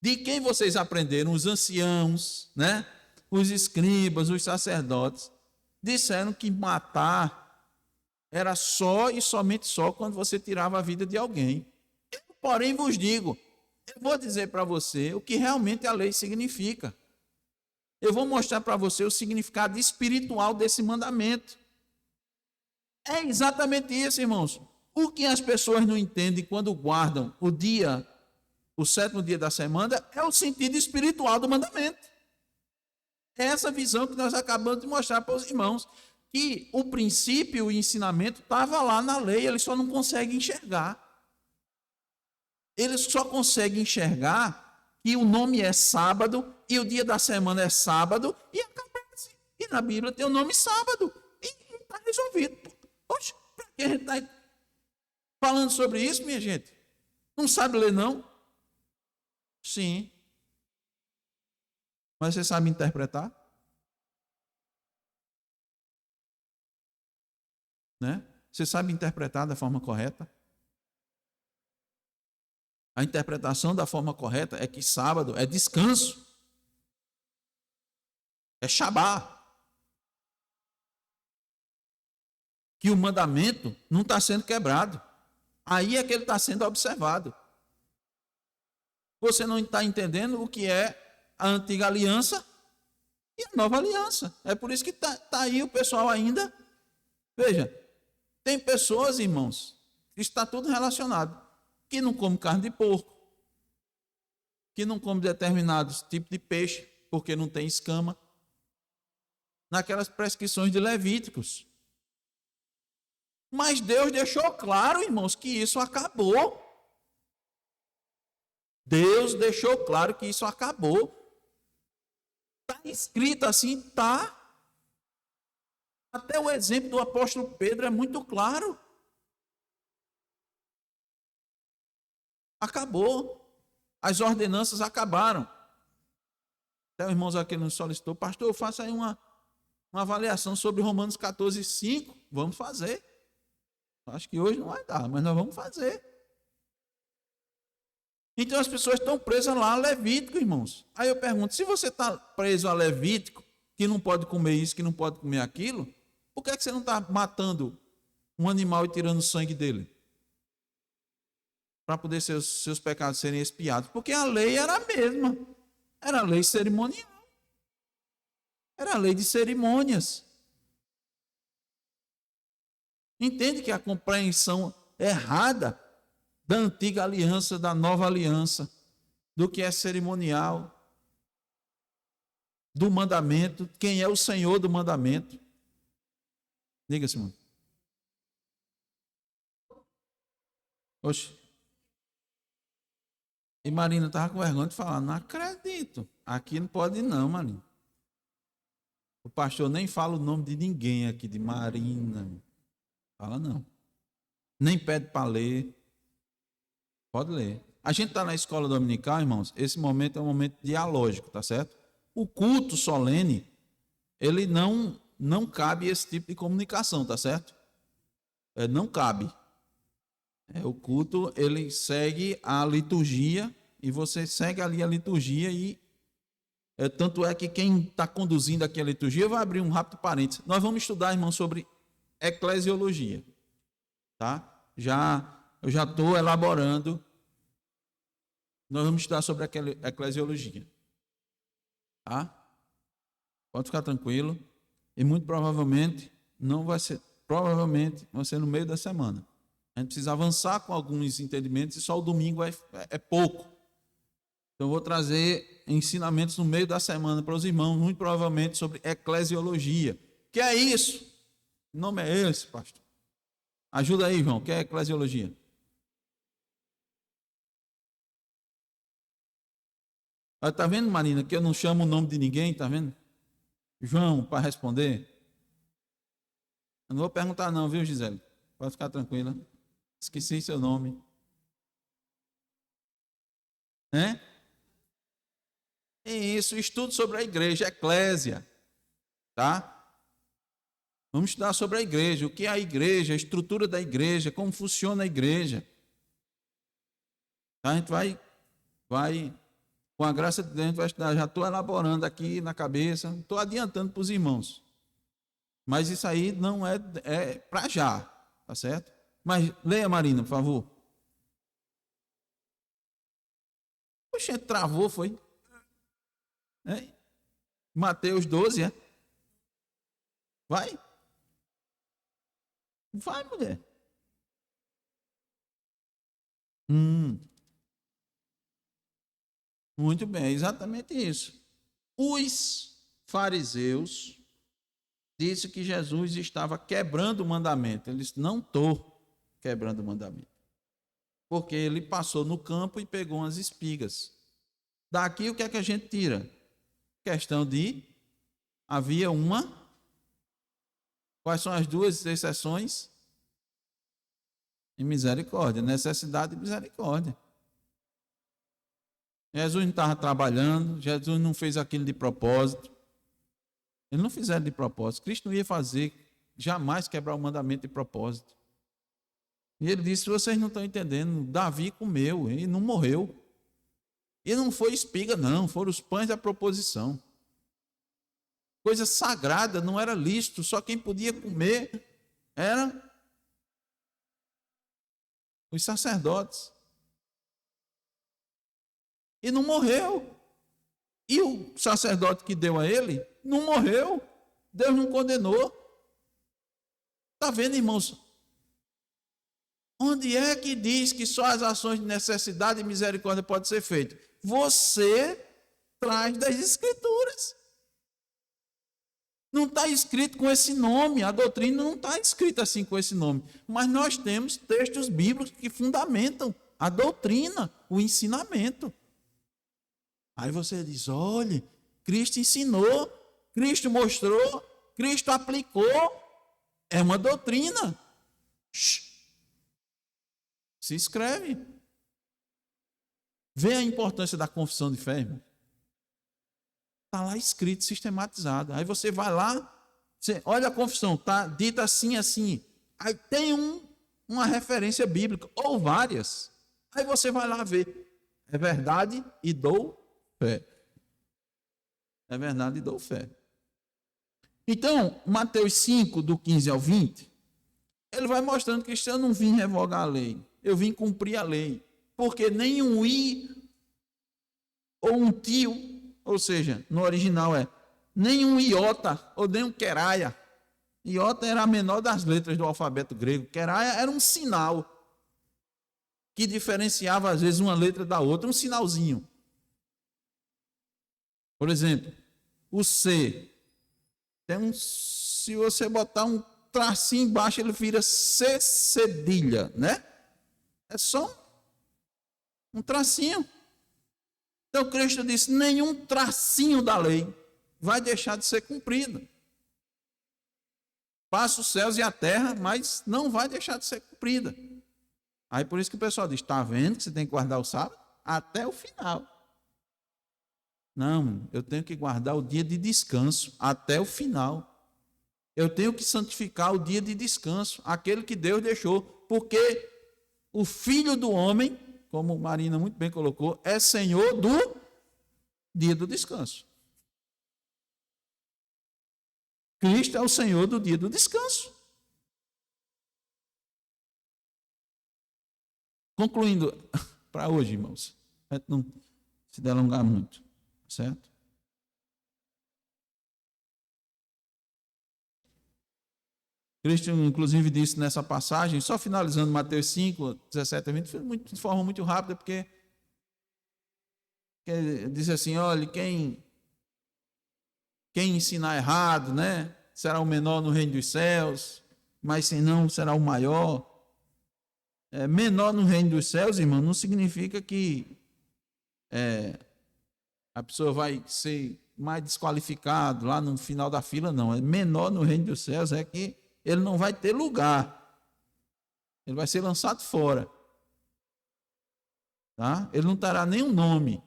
de quem vocês aprenderam, os anciãos, né? Os escribas, os sacerdotes, disseram que matar era só e somente só quando você tirava a vida de alguém. Eu, porém, vos digo, eu vou dizer para você o que realmente a lei significa. Eu vou mostrar para você o significado espiritual desse mandamento. É exatamente isso, irmãos. O que as pessoas não entendem quando guardam o sétimo dia da semana, é o sentido espiritual do mandamento. É essa visão que nós acabamos de mostrar para os irmãos, que o princípio, o ensinamento estava lá na lei, eles só não conseguem enxergar. Eles só conseguem enxergar que o nome é sábado e o dia da semana é sábado e acaba assim. E na Bíblia tem o nome sábado e está resolvido. Poxa, para que a gente está falando sobre isso, minha gente? Não sabe ler, não? Sim. Mas você sabe interpretar? Né? Você sabe interpretar da forma correta? A interpretação da forma correta é que sábado é descanso. É Shabá. Que o mandamento não está sendo quebrado. Aí é que ele está sendo observado. Você não está entendendo o que é a antiga aliança e a nova aliança. É por isso que está aí o pessoal ainda. Veja, tem pessoas, irmãos, que está tudo relacionado, que não come carne de porco, que não come determinados tipos de peixe, porque não tem escama, naquelas prescrições de Levíticos. Mas Deus deixou claro, irmãos, que isso acabou. Deus deixou claro que isso acabou. Está escrito assim, está. Até o exemplo do apóstolo Pedro é muito claro. Acabou. As ordenanças acabaram. Até os irmãos aqui nos solicitou, pastor, faça aí uma avaliação sobre Romanos 14:5. Vamos fazer. Acho que hoje não vai dar, mas nós vamos fazer. Então as pessoas estão presas lá a Levítico, irmãos. Aí eu pergunto, se você está preso a Levítico, que não pode comer isso, que não pode comer aquilo, por que você não está matando um animal e tirando o sangue dele? Para poder seus pecados serem expiados. Porque a lei era a mesma. Era a lei cerimonial. Era a lei de cerimônias. Entende que a compreensão errada da antiga aliança, da nova aliança, do que é cerimonial, do mandamento, quem é o Senhor do mandamento. Diga, Simão. Oxe. E Marina estava com vergonha de falar, não acredito. Aqui não pode não, Marina. O pastor nem fala o nome de ninguém aqui, de Marina. Fala não. Nem pede para ler. Pode ler. A gente está na escola dominical, irmãos. Esse momento é um momento dialógico, tá certo? O culto solene, ele não cabe esse tipo de comunicação, tá certo? Não cabe. O culto, ele segue a liturgia e você segue ali a liturgia e tanto é que quem está conduzindo aqui a liturgia, eu vou abrir um rápido parênteses. Nós vamos estudar, irmão, sobre eclesiologia, tá? Eu já estou elaborando. Nós vamos estudar sobre a eclesiologia, tá? Pode ficar tranquilo. E muito provavelmente não vai ser, provavelmente vai ser no meio da semana. A gente precisa avançar com alguns entendimentos e só o domingo é pouco. Então eu vou trazer ensinamentos no meio da semana para os irmãos, muito provavelmente sobre eclesiologia. Que é isso? Que nome é esse, pastor? Ajuda aí, João. O que é eclesiologia? Está vendo, Marina, que eu não chamo o nome de ninguém, está vendo? João, para responder. Eu não vou perguntar não, viu, Gisele? Pode ficar tranquila. Esqueci seu nome. É isso, estudo sobre a igreja, eclésia. Tá? Vamos estudar sobre a igreja, o que é a igreja, a estrutura da igreja, como funciona a igreja. A gente vai, com a graça de Deus, a gente vai estudar. Já estou elaborando aqui na cabeça, estou adiantando para os irmãos. Mas isso aí não é para já, tá certo? Mas leia, Marina, por favor. Poxa, travou, foi? Mateus 12, é? Vai? Vai, mulher. Muito bem, é exatamente isso. Os fariseus disseram que Jesus estava quebrando o mandamento. Ele disse, não estou quebrando o mandamento. Porque ele passou no campo e pegou umas espigas. Daqui o que é que a gente tira? Questão de havia uma. Quais são as duas exceções? E misericórdia, necessidade e misericórdia. Jesus não estava trabalhando, Jesus não fez aquilo de propósito. Ele não fizeram de propósito. Cristo não ia fazer, jamais quebrar o mandamento de propósito. E ele disse, vocês não estão entendendo, Davi comeu e não morreu. E não foi espiga não, foram os pães da proposição. Coisa sagrada, não era lícito, só quem podia comer era os sacerdotes. E não morreu. E o sacerdote que deu a ele não morreu. Deus não condenou. Está vendo, irmãos? Onde é que diz que só as ações de necessidade e misericórdia podem ser feitas? Você traz das Escrituras. Não está escrito com esse nome, a doutrina não está escrita assim com esse nome. Mas nós temos textos bíblicos que fundamentam a doutrina, o ensinamento. Aí você diz, olha, Cristo ensinou, Cristo mostrou, Cristo aplicou. É uma doutrina. Se inscreve. Vê a importância da confissão de fé, irmão. Está lá escrito, sistematizado. Aí você vai lá, você olha a confissão, está dita assim, assim. Aí tem uma referência bíblica, ou várias. Aí você vai lá ver. É verdade e dou fé. É verdade e dou fé. Então, Mateus 5, do 15 ao 20, ele vai mostrando que eu não vim revogar a lei, eu vim cumprir a lei. Porque nem um i ou um tio, ou seja, no original nem um iota ou nem um queraia. Iota era a menor das letras do alfabeto grego. Queraia era um sinal que diferenciava às vezes uma letra da outra, um sinalzinho. Por exemplo, o C. Se você botar um tracinho embaixo, ele vira C cedilha, né? É só um tracinho. Então Cristo disse: nenhum tracinho da lei vai deixar de ser cumprido. Passa os céus e a terra, mas não vai deixar de ser cumprida. Aí por isso que o pessoal diz: está vendo que você tem que guardar o sábado? Até o final. Não, eu tenho que guardar o dia de descanso até o final. Eu tenho que santificar o dia de descanso, aquele que Deus deixou, porque o Filho do Homem, como Marina muito bem colocou, é Senhor do dia do descanso. Cristo é o Senhor do dia do descanso. Concluindo para hoje, irmãos, a gente não se delongar muito, certo? Cristo, inclusive, disse nessa passagem, só finalizando Mateus 5, 17 a 20, de forma muito rápida, porque diz assim: olha, quem ensinar errado, né, será o menor no reino dos céus, mas se não, será o maior. Menor no reino dos céus, irmão, não significa que a pessoa vai ser mais desqualificado lá no final da fila, não. Menor no reino dos céus é que ele não vai ter lugar. Ele vai ser lançado fora. Tá? Ele não terá nenhum nome.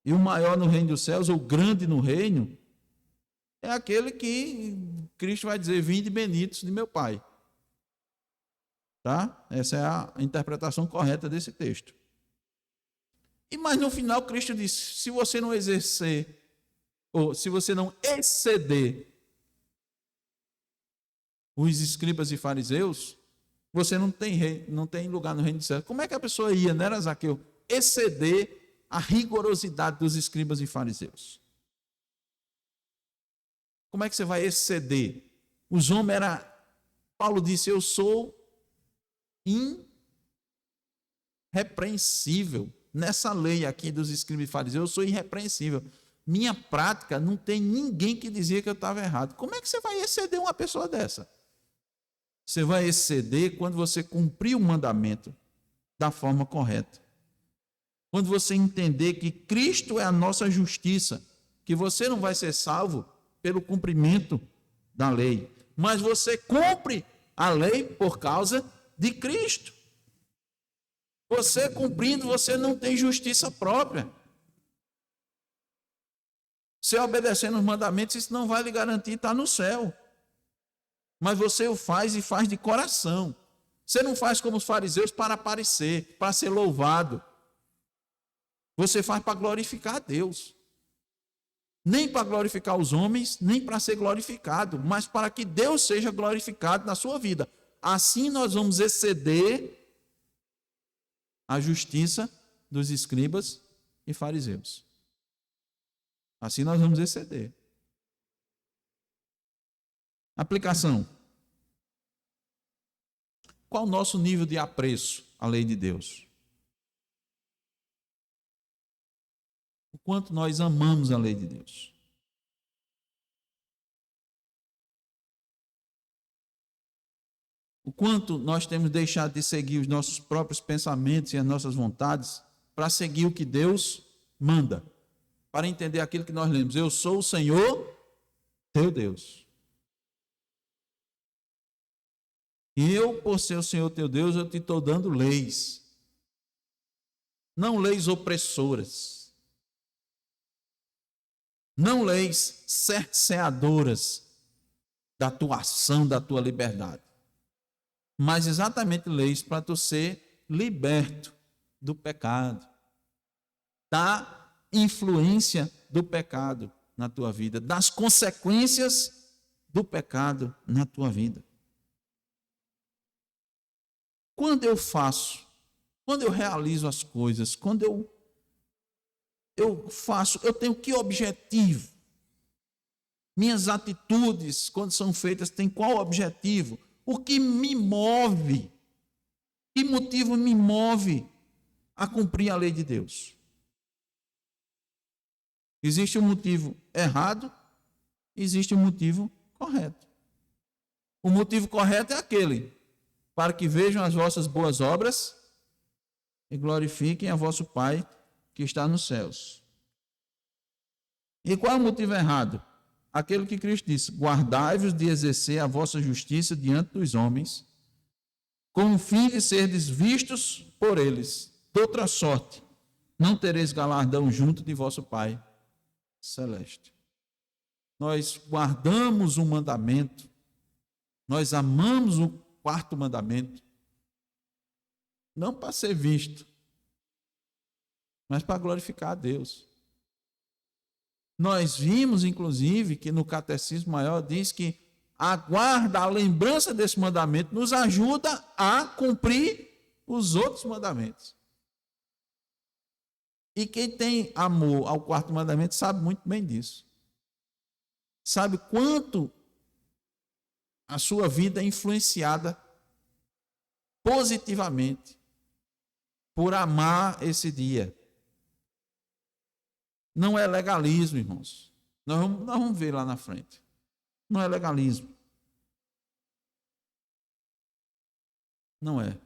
E o maior no reino dos céus, ou grande no reino, é aquele que Cristo vai dizer: vinde benditos de meu Pai. Tá? Essa é a interpretação correta desse texto. Mas no final Cristo disse: se você não exercer, ou se você não exceder os escribas e fariseus, você não tem lugar no reino dos céus. Como é que a pessoa ia, né, Zaqueu, exceder a rigorosidade dos escribas e fariseus? Como é que você vai exceder? Os homens Paulo disse: eu sou irrepreensível. Nessa lei aqui dos escribas e fariseus, eu sou irrepreensível. Minha prática, não tem ninguém que dizia que eu estava errado. Como é que você vai exceder uma pessoa dessa? Você vai exceder quando você cumprir o mandamento da forma correta. Quando você entender que Cristo é a nossa justiça, que você não vai ser salvo pelo cumprimento da lei, mas você cumpre a lei por causa de Cristo. Você cumprindo, você não tem justiça própria. Você obedecendo os mandamentos, isso não vai lhe garantir estar no céu. Mas você o faz e faz de coração. Você não faz como os fariseus para aparecer, para ser louvado. Você faz para glorificar a Deus. Nem para glorificar os homens, nem para ser glorificado, mas para que Deus seja glorificado na sua vida. Assim nós vamos exceder a justiça dos escribas e fariseus. Assim nós vamos exceder. Aplicação. Qual o nosso nível de apreço à lei de Deus? O quanto nós amamos a lei de Deus? O quanto nós temos deixado de seguir os nossos próprios pensamentos e as nossas vontades para seguir o que Deus manda, para entender aquilo que nós lemos: eu sou o Senhor, teu Deus. E eu, por ser o Senhor teu Deus, eu te estou dando leis. não leis opressoras, não leis cerceadoras da tua ação, da tua liberdade, mas exatamente leis para tu ser liberto do pecado, da influência do pecado na tua vida, das consequências do pecado na tua vida. Quando eu faço, quando eu realizo as coisas, quando eu faço, eu tenho que objetivo? Minhas atitudes, quando são feitas, têm qual objetivo? O que me move? Que motivo me move a cumprir a lei de Deus? Existe um motivo errado, existe um motivo correto. O motivo correto é aquele: para que vejam as vossas boas obras e glorifiquem a vosso Pai que está nos céus. E qual é o motivo errado? Aquele que Cristo disse: guardai-vos de exercer a vossa justiça diante dos homens, com o fim de serdes vistos por eles. De outra sorte, não tereis galardão junto de vosso Pai celeste. Nós guardamos o mandamento, nós amamos o quarto mandamento, não para ser visto, mas para glorificar a Deus. Nós vimos, inclusive, que no Catecismo Maior diz que a guarda, a lembrança desse mandamento nos ajuda a cumprir os outros mandamentos. E quem tem amor ao quarto mandamento sabe muito bem disso. Sabe quanto a sua vida é influenciada positivamente por amar esse dia. Não é legalismo, irmãos. Nós vamos ver lá na frente. Não é legalismo. Não é.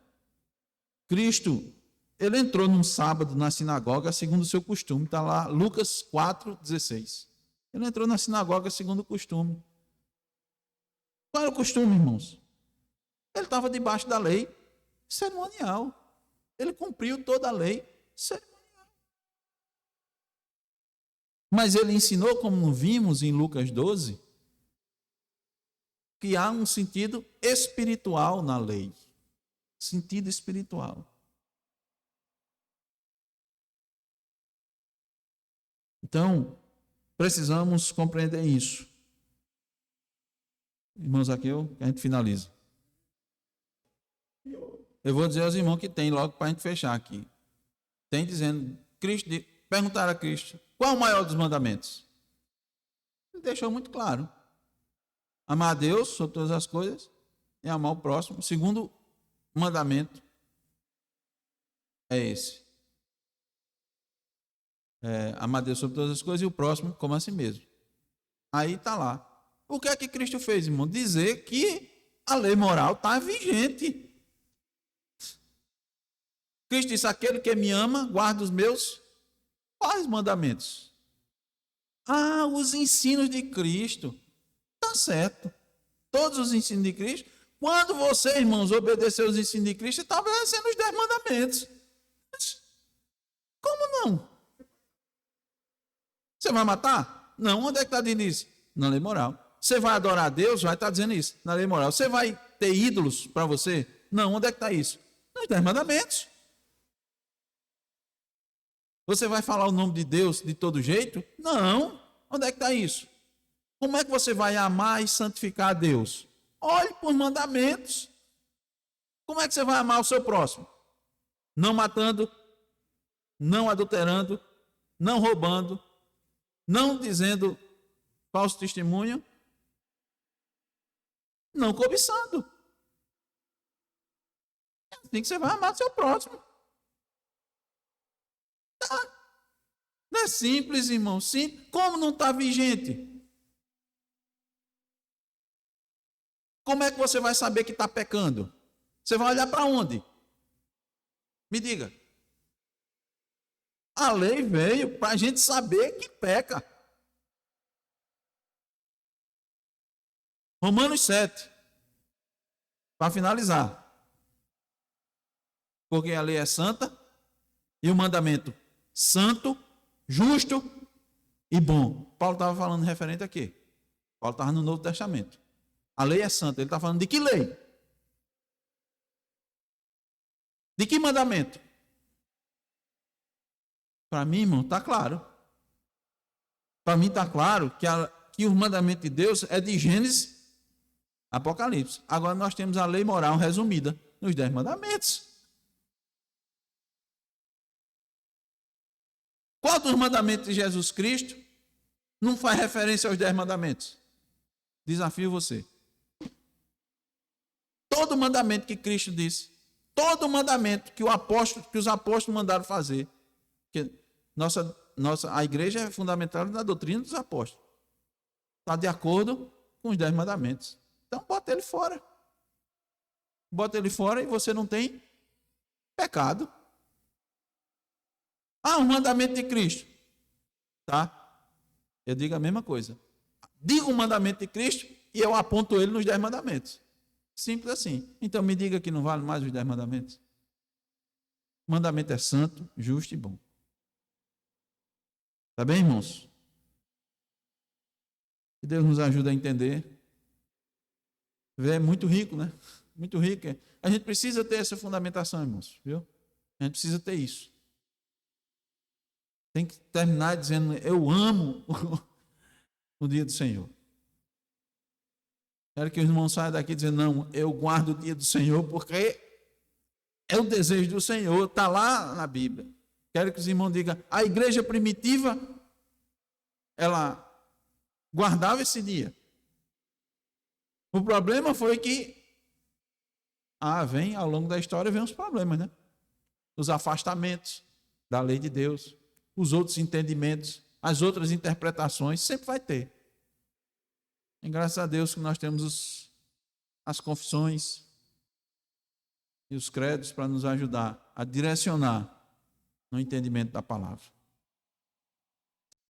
Cristo, ele entrou num sábado na sinagoga segundo o seu costume. Está lá, Lucas 4,16. Ele entrou na sinagoga segundo o costume. Qual era o costume, irmãos? Ele estava debaixo da lei cerimonial. Ele cumpriu toda a lei cerimonial. Mas ele ensinou, como vimos em Lucas 12, que há um sentido espiritual na lei. Sentido espiritual. Então, precisamos compreender isso. Irmãos, aqui a gente finaliza. Eu vou dizer aos irmãos que tem logo para a gente fechar aqui. Tem dizendo, perguntaram a Cristo, qual é o maior dos mandamentos? Ele deixou muito claro. Amar a Deus sobre todas as coisas e amar o próximo. O segundo mandamento é esse. Amar a Deus sobre todas as coisas e o próximo como a si mesmo. Aí está lá. O que é que Cristo fez, irmão? Dizer que a lei moral está vigente. Cristo disse, aquele que me ama, guarda os meus quais mandamentos? Os ensinos de Cristo. Está certo. Todos os ensinos de Cristo. Quando você, irmãos, obedecer os ensinos de Cristo, você está obedecendo os 10 mandamentos. Como não? Você vai matar? Não. Onde é que está dizendo isso? Na lei moral. Você vai adorar a Deus? Vai estar dizendo isso. Na lei moral. Você vai ter ídolos para você? Não. Onde é que está isso? Nos 10 mandamentos. Você vai falar o nome de Deus de todo jeito? Não. Onde é que está isso? Como é que você vai amar e santificar a Deus? Olhe por mandamentos. Como é que você vai amar o seu próximo? Não matando, não adulterando, não roubando, não dizendo falso testemunho, não cobiçando. É assim que você vai amar o seu próximo. Tá. Não é simples, irmão. Sim. Como não está vigente? Como é que você vai saber que está pecando? Você vai olhar para onde? Me diga. A lei veio para a gente saber que peca. Romanos 7. Para finalizar. Porque a lei é santa, E o mandamento santo, justo e bom. Paulo estava falando referente a quê? Paulo estava no Novo Testamento. A lei é santa. Ele está falando de que lei? De que mandamento? Para mim, irmão, está claro. Para mim está claro que o mandamento de Deus é de Gênesis, Apocalipse. Agora nós temos a lei moral resumida nos 10 mandamentos. Qual dos mandamentos de Jesus Cristo não faz referência aos 10 mandamentos? Desafio você. Todo mandamento que Cristo disse, todo mandamento que os apóstolos mandaram fazer, que a igreja é fundamentada na doutrina dos apóstolos. Está de acordo com os 10 mandamentos. Então, bota ele fora. Bota ele fora e você não tem pecado. O mandamento de Cristo. Tá? Eu digo a mesma coisa. Digo o mandamento de Cristo e eu aponto ele nos 10 mandamentos. Simples assim. Então, me diga que não vale mais os 10 mandamentos. O mandamento é santo, justo e bom. Tá bem, irmãos? Que Deus nos ajude a entender. É muito rico, né? Muito rico. A gente precisa ter essa fundamentação, irmãos. Viu? A gente precisa ter isso. Tem que terminar dizendo, eu amo o dia do Senhor. Quero que os irmãos saiam daqui dizendo, não, eu guardo o dia do Senhor porque é o desejo do Senhor. Está lá na Bíblia. Quero que os irmãos digam, a igreja primitiva, ela guardava esse dia. O problema foi que, ao longo da história, vem os problemas, né? Os afastamentos da lei de Deus, os outros entendimentos, as outras interpretações, sempre vai ter. E graças a Deus que nós temos as confissões e os credos para nos ajudar a direcionar no entendimento da palavra.